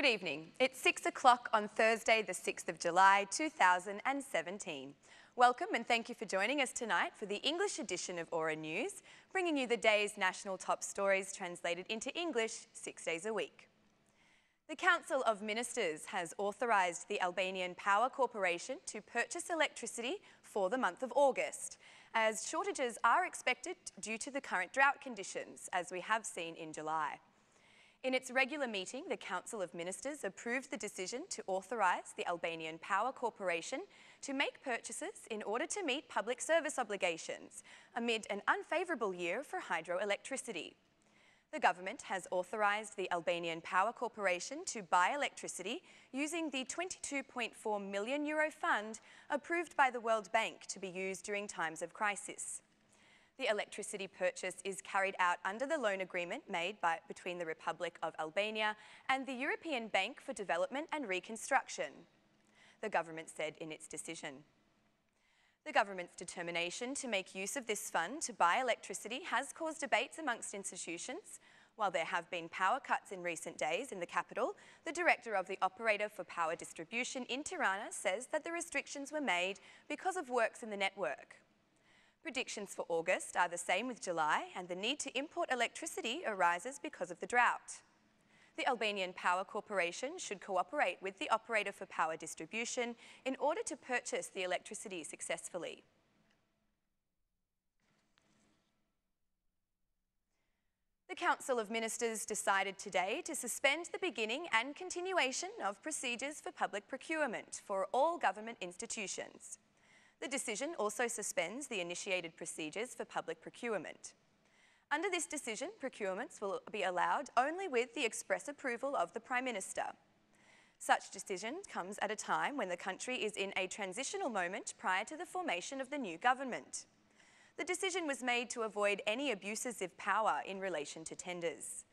Good evening. It's 6 o'clock on Thursday, the 6th of July, 2017. Welcome and thank you for joining us tonight for the English edition of Aura News, bringing you the day's national top stories translated into English 6 days a week. The Council of Ministers has authorised the Albanian Power Corporation to purchase electricity for the month of August, as shortages are expected due to the current drought conditions, as we have seen in July. In its regular meeting, the Council of Ministers approved the decision to authorise the Albanian Power Corporation to make purchases in order to meet public service obligations amid an unfavourable year for hydroelectricity. The government has authorised the Albanian Power Corporation to buy electricity using the €22.4 million fund approved by the World Bank to be used during times of crisis. The electricity purchase is carried out under the loan agreement made between the Republic of Albania and the European Bank for Development and Reconstruction, the government said in its decision. The government's determination to make use of this fund to buy electricity has caused debates amongst institutions. While there have been power cuts in recent days in the capital, the director of the Operator for Power Distribution in Tirana says that the restrictions were made because of works in the network. Predictions for August are the same with July, and the need to import electricity arises because of the drought. The Albanian Power Corporation should cooperate with the Operator for Power Distribution in order to purchase the electricity successfully. The Council of Ministers decided today to suspend the beginning and continuation of procedures for public procurement for all government institutions. The decision also suspends the initiated procedures for public procurement. Under this decision, procurements will be allowed only with the express approval of the Prime Minister. Such decision comes at a time when the country is in a transitional moment prior to the formation of the new government. The decision was made to avoid any abuses of power in relation to tenders.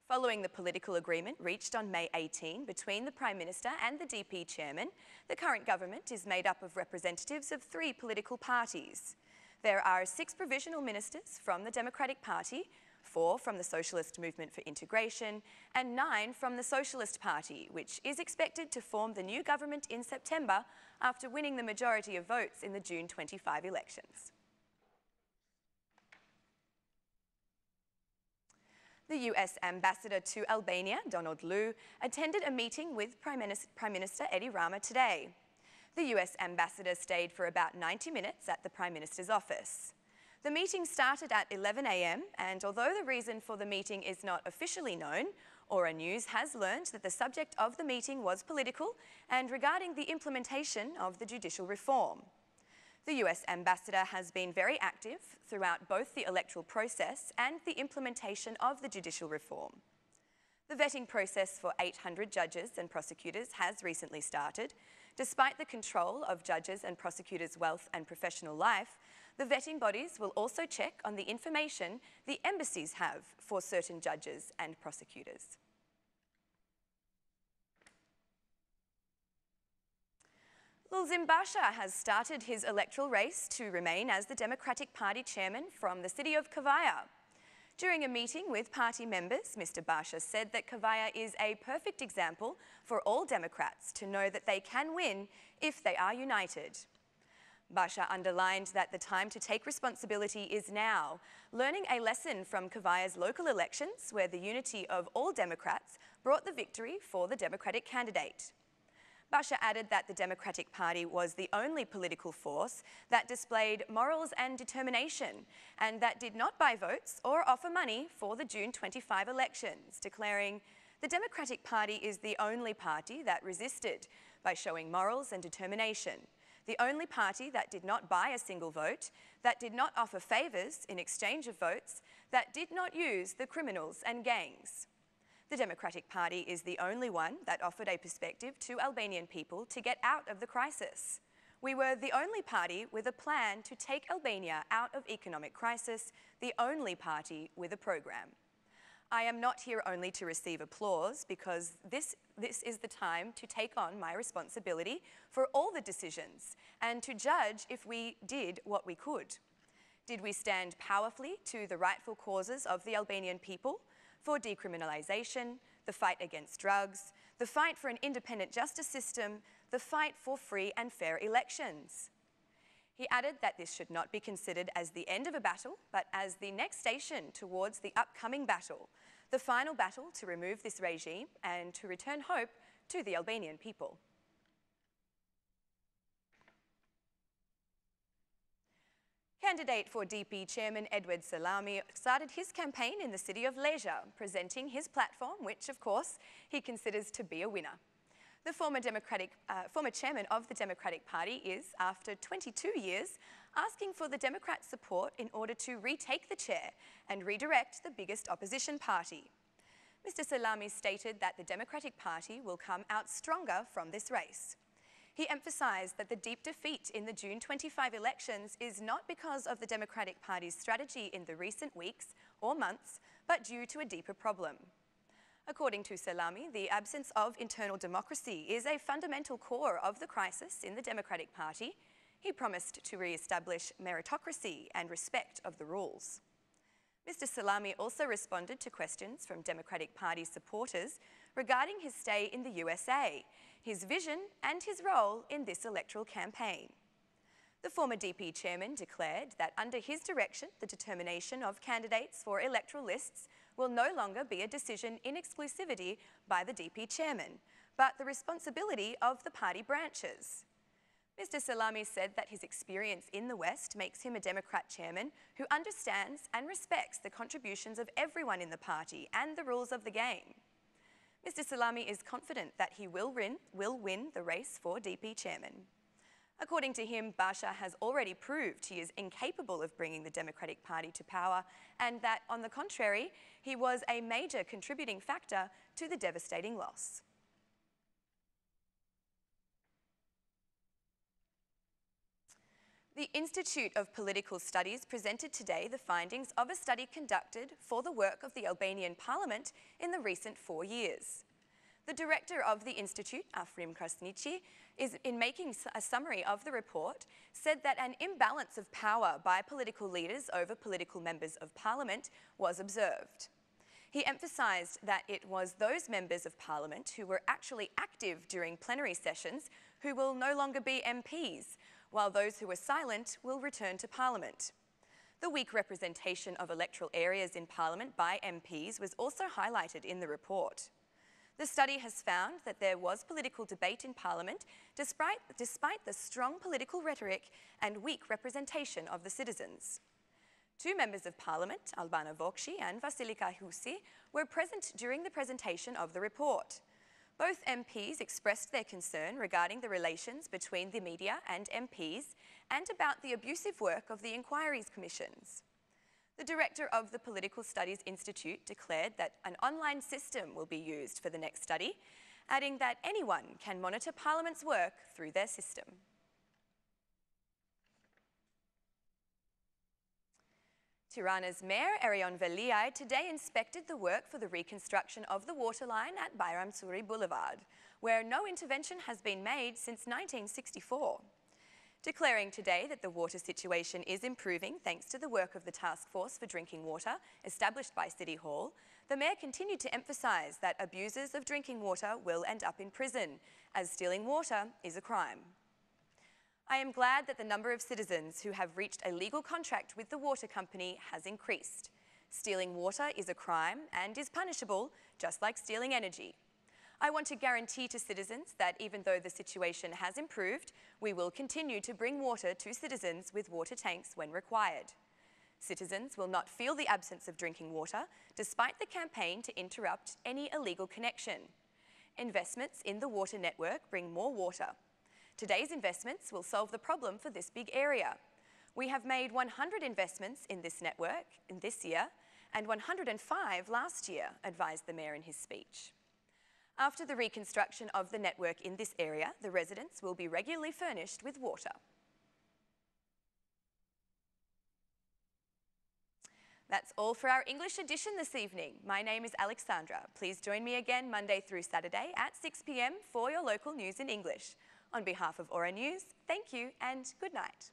Following the political agreement reached on May 18 between the Prime Minister and the DP Chairman, the current government is made up of representatives of 3 political parties. There are 6 provisional ministers from the Democratic Party, 4 from the Socialist Movement for Integration, and 9 from the Socialist Party, which is expected to form the new government in September after winning the majority of votes in the June 25 elections. The US Ambassador to Albania, Donald Lu, attended a meeting with Prime Minister Edi Rama today. The US Ambassador stayed for about 90 minutes at the Prime Minister's office. The meeting started at 11 a.m, and although the reason for the meeting is not officially known, Aura News has learned that the subject of the meeting was political and regarding the implementation of the judicial reform. The US Ambassador has been very active throughout both the electoral process and the implementation of the judicial reform. The vetting process for 800 judges and prosecutors has recently started. Despite the control of judges and prosecutors' wealth and professional life, the vetting bodies will also check on the information the embassies have for certain judges and prosecutors. Lulzim Basha has started his electoral race to remain as the Democratic Party chairman from the city of Kavaya. During a meeting with party members, Mr. Basha said that Kavaya is a perfect example for all Democrats to know that they can win if they are united. Basha underlined that the time to take responsibility is now, learning a lesson from Kavaya's local elections where the unity of all Democrats brought the victory for the Democratic candidate. Basha added that the Democratic Party was the only political force that displayed morals and determination and that did not buy votes or offer money for the June 25 elections, declaring, "The Democratic Party is the only party that resisted by showing morals and determination, the only party that did not buy a single vote, that did not offer favours in exchange of votes, that did not use the criminals and gangs. The Democratic Party is the only one that offered a perspective to Albanian people to get out of the crisis. We were the only party with a plan to take Albania out of economic crisis, the only party with a program. I am not here only to receive applause because this is the time to take on my responsibility for all the decisions and to judge if we did what we could. Did we stand powerfully to the rightful causes of the Albanian people? For decriminalisation, the fight against drugs, the fight for an independent justice system, the fight for free and fair elections. He added that this should not be considered as the end of a battle, but as the next station towards the upcoming battle, the final battle to remove this regime and to return hope to the Albanian people. Candidate for DP Chairman Eduard Selami started his campaign in the city of Leisure, presenting his platform, which, of course, he considers to be a winner. The former chairman of the Democratic Party is, after 22 years, asking for the Democrats' support in order to retake the chair and redirect the biggest opposition party. Mr. Selami stated that the Democratic Party will come out stronger from this race. He emphasised that the deep defeat in the June 25 elections is not because of the Democratic Party's strategy in the recent weeks or months, but due to a deeper problem. According to Selami, the absence of internal democracy is a fundamental core of the crisis in the Democratic Party. He promised to re-establish meritocracy and respect of the rules. Mr. Selami also responded to questions from Democratic Party supporters regarding his stay in the USA, his vision and his role in this electoral campaign. The former DP chairman declared that under his direction, the determination of candidates for electoral lists will no longer be a decision in exclusivity by the DP chairman, but the responsibility of the party branches. Mr. Selami said that his experience in the West makes him a Democrat chairman who understands and respects the contributions of everyone in the party and the rules of the game. Mr. Selami is confident that he will win the race for DP chairman. According to him, Basha has already proved he is incapable of bringing the Democratic Party to power and that, on the contrary, he was a major contributing factor to the devastating loss. The Institute of Political Studies presented today the findings of a study conducted for the work of the Albanian Parliament in the recent 4 years. The director of the Institute, Afrim Krasniqi, in making a summary of the report, said that an imbalance of power by political leaders over political members of Parliament was observed. He emphasised that it was those members of Parliament who were actually active during plenary sessions who will no longer be MPs, while those who were silent will return to Parliament. The weak representation of electoral areas in Parliament by MPs was also highlighted in the report. The study has found that there was political debate in Parliament despite the strong political rhetoric and weak representation of the citizens. 2 members of Parliament, Albana Vokshi and Vasilika Husi, were present during the presentation of the report. Both MPs expressed their concern regarding the relations between the media and MPs and about the abusive work of the inquiries commissions. The director of the Political Studies Institute declared that an online system will be used for the next study, adding that anyone can monitor Parliament's work through their system. Tirana's Mayor, Erion Veliaj, today inspected the work for the reconstruction of the waterline at Bayram Suri Boulevard, where no intervention has been made since 1964. Declaring today that the water situation is improving thanks to the work of the Task Force for Drinking Water established by City Hall, the Mayor continued to emphasise that abusers of drinking water will end up in prison, as stealing water is a crime. I am glad that the number of citizens who have reached a legal contract with the water company has increased. Stealing water is a crime and is punishable, just like stealing energy. I want to guarantee to citizens that even though the situation has improved, we will continue to bring water to citizens with water tanks when required. Citizens will not feel the absence of drinking water, despite the campaign to interrupt any illegal connection. Investments in the water network bring more water. Today's investments will solve the problem for this big area. We have made 100 investments in this network in this year and 105 last year, advised the Mayor in his speech. After the reconstruction of the network in this area, the residents will be regularly furnished with water. That's all for our English edition this evening. My name is Alexandra. Please join me again Monday through Saturday at 6 p.m. for your local news in English. On behalf of Aura News, thank you and good night.